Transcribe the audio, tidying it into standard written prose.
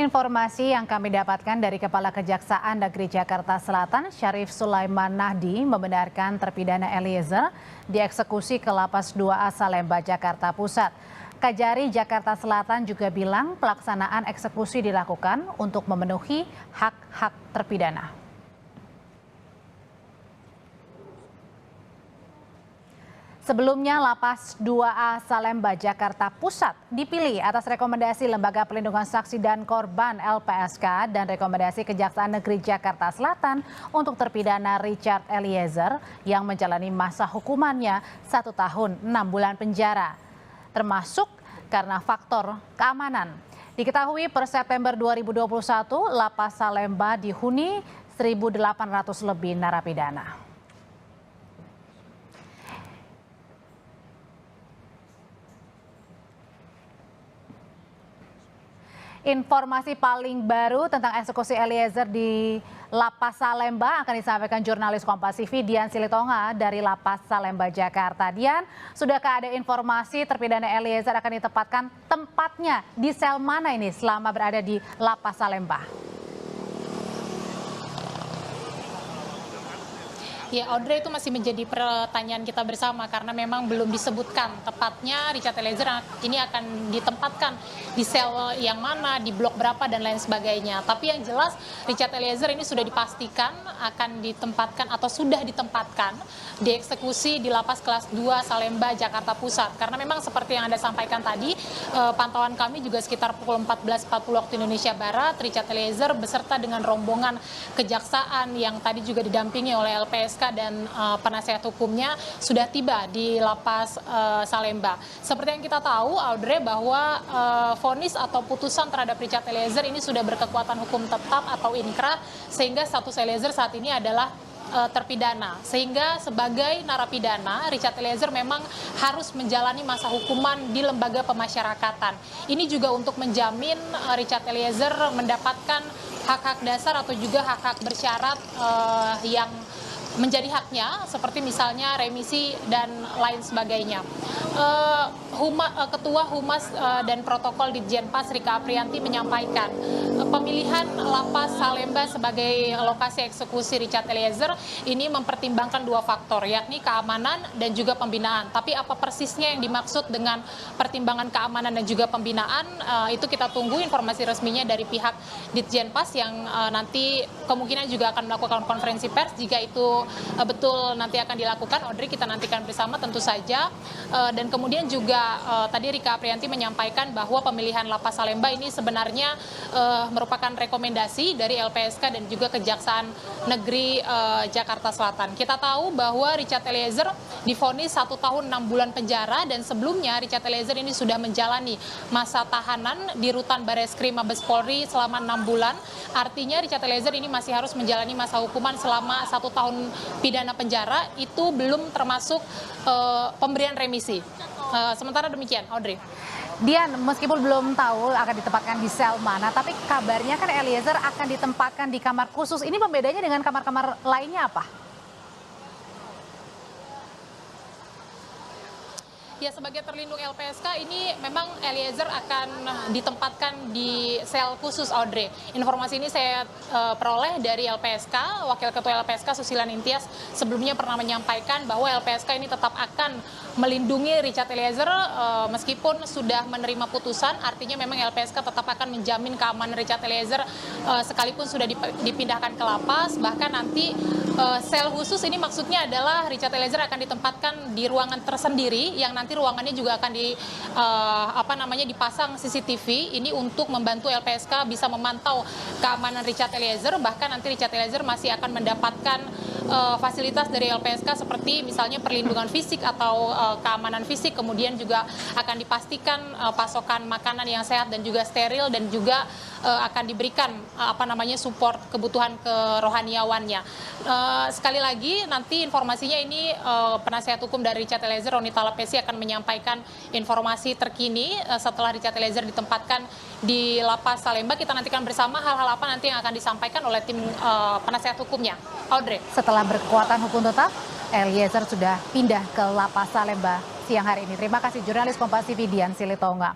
Informasi yang kami dapatkan dari Kepala Kejaksaan Negeri Jakarta Selatan, Syarif Sulaiman Nahdi, membenarkan terpidana Eliezer dieksekusi ke Lapas 2A Salemba, Jakarta Pusat. Kajari Jakarta Selatan juga bilang pelaksanaan eksekusi dilakukan untuk memenuhi hak-hak terpidana. Sebelumnya, Lapas 2A Salemba, Jakarta Pusat dipilih atas rekomendasi Lembaga Pelindungan Saksi dan Korban (LPSK) dan rekomendasi Kejaksaan Negeri Jakarta Selatan untuk terpidana Richard Eliezer yang menjalani masa hukumannya 1 tahun 6 bulan penjara, termasuk karena faktor keamanan. Diketahui per September 2021, Lapas Salemba dihuni 1.800 lebih narapidana. Informasi paling baru tentang eksekusi Eliezer di Lapas Salemba akan disampaikan jurnalis Kompas TV Dian Silitonga dari Lapas Salemba, Jakarta. Dian, sudahkah ada informasi terpidana Eliezer akan ditempatkan tempatnya di sel mana ini selama berada di Lapas Salemba? Ya, Audrey, itu masih menjadi pertanyaan kita bersama karena memang belum disebutkan tepatnya Richard Eliezer ini akan ditempatkan di sel yang mana, di blok berapa dan lain sebagainya. Tapi yang jelas Richard Eliezer ini sudah dipastikan akan ditempatkan atau sudah ditempatkan dieksekusi di Lapas Kelas 2 Salemba, Jakarta Pusat. Karena memang seperti yang Anda sampaikan tadi, pantauan kami juga sekitar pukul 14.40 waktu Indonesia Barat, Richard Eliezer beserta dengan rombongan kejaksaan yang tadi juga didampingi oleh LPSK dan penasehat hukumnya sudah tiba di Lapas Salemba. Seperti yang kita tahu, Audrey, bahwa vonis atau putusan terhadap Richard Eliezer ini sudah berkekuatan hukum tetap atau inkrah, sehingga status Eliezer saat ini adalah terpidana. Sehingga sebagai narapidana, Richard Eliezer memang harus menjalani masa hukuman di lembaga pemasyarakatan. Ini juga untuk menjamin Richard Eliezer mendapatkan hak-hak dasar atau juga hak-hak bersyarat yang menjadi haknya, seperti misalnya remisi dan lain sebagainya. Ketua Humas dan Protokol Ditjenpas Rika Aprianti menyampaikan pemilihan Lapas Salemba sebagai lokasi eksekusi Richard Eliezer ini mempertimbangkan 2 faktor, yakni keamanan dan juga pembinaan. Tapi apa persisnya yang dimaksud dengan pertimbangan keamanan dan juga pembinaan, itu kita tunggu informasi resminya dari pihak Ditjenpas yang nanti kemungkinan juga akan melakukan konferensi pers jika itu betul nanti akan dilakukan. Audrey, kita nantikan bersama tentu saja. Dan kemudian juga tadi Rika Aprianti menyampaikan bahwa pemilihan Lapas Salemba ini sebenarnya merupakan rekomendasi dari LPSK dan juga Kejaksaan Negeri Jakarta Selatan. Kita tahu bahwa Richard Eliezer divonis 1 tahun 6 bulan penjara, dan sebelumnya Richard Eliezer ini sudah menjalani masa tahanan di Rutan Bareskrim Mabes Polri selama 6 bulan. Artinya Richard Eliezer ini masih harus menjalani masa hukuman selama 1 tahun pidana penjara, itu belum termasuk pemberian remisi. Sementara demikian, Audrey. Dian, meskipun belum tahu akan ditempatkan di sel mana, tapi kabarnya kan Eliezer akan ditempatkan di kamar khusus. Ini pembedanya dengan kamar-kamar lainnya apa? Ya, sebagai terlindung LPSK ini memang Eliezer akan ditempatkan di sel khusus, Audrey. Informasi ini saya peroleh dari LPSK. Wakil Ketua LPSK Susila Nintias sebelumnya pernah menyampaikan bahwa LPSK ini tetap akan melindungi Richard Eliezer meskipun sudah menerima putusan. Artinya memang LPSK tetap akan menjamin keamanan Richard Eliezer sekalipun sudah dipindahkan ke lapas. Bahkan nanti sel khusus ini maksudnya adalah Richard Eliezer akan ditempatkan di ruangan tersendiri yang nanti ruangannya juga akan dipasang CCTV ini untuk membantu LPSK bisa memantau keamanan Richard Eliezer. Bahkan nanti Richard Eliezer masih akan mendapatkan fasilitas dari LPSK seperti misalnya perlindungan fisik atau keamanan fisik, kemudian juga akan dipastikan pasokan makanan yang sehat dan juga steril, dan juga akan diberikan support kebutuhan kerohaniawannya. Sekali lagi nanti informasinya ini penasihat hukum dari Richard Eliezer, Roni Talapesi, akan menyampaikan informasi terkini setelah Richard Eliezer ditempatkan di Lapas Salemba. Kita nantikan bersama hal-hal apa nanti yang akan disampaikan oleh tim penasihat hukumnya. Audrey. Setelah berkekuatan hukum tetap, Eliezer sudah pindah ke Lapas Salemba siang hari ini. Terima kasih jurnalis Kompas TV Dian Silitonga.